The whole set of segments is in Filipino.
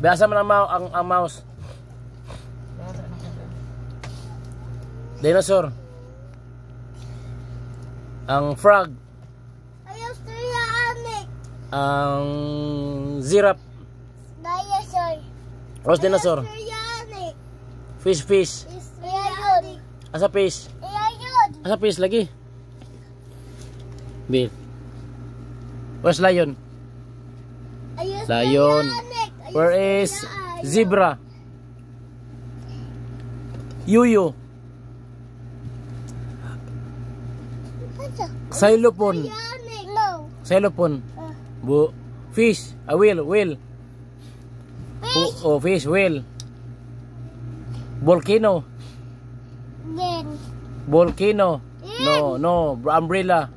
Biasa man ang mouse. Dinosaur. Ang frog. Ang giraffe. Rose dinosaur. Fish. Asa fish? Asa fish lagi? Bill. Where's lion? Lion. Where is zebra? Yuyu. Xylophone. Xylophone. Fish. Whale. Oh, fish. Whale. Volcano. Volcano. No. Umbrella.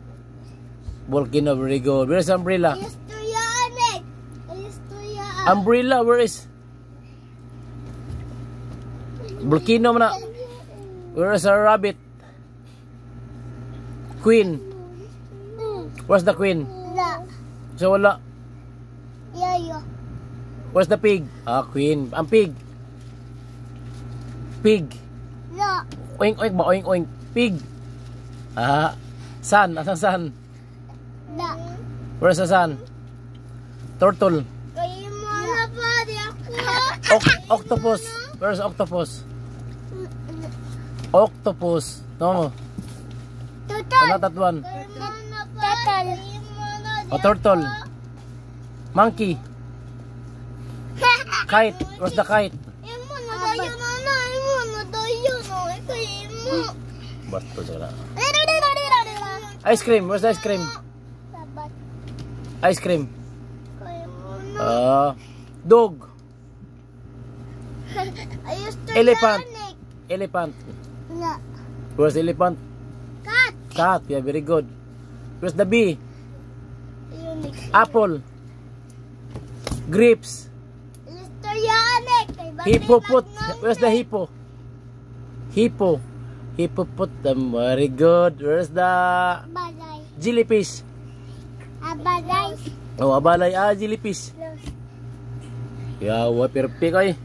Volcano, very good. Where is umbrella? Umbrella, where is? Volcano mana? Where is a rabbit? Queen. Where's the queen? So wala. Where's the pig? Queen. Ang pig. Pig. Oink ba? Oink. Pig. Sun. Asang sun? Where's the sun? Turtle. Octopus. Where's octopus? Octopus. No. Ano that one? Turtle. Monkey. Kite. Where's the kite? Basto sila. Ice cream. Where's the ice cream? Ice cream. Dog. Elephant. Where's the elephant? Cat. Yeah, very good. Where's the bee? Apple. Grapes. Hippopot. Where's the hippo? Hippopotam. Very good. Where's the jellyfish? Abalay. Jellyfish. Yeah, perfect.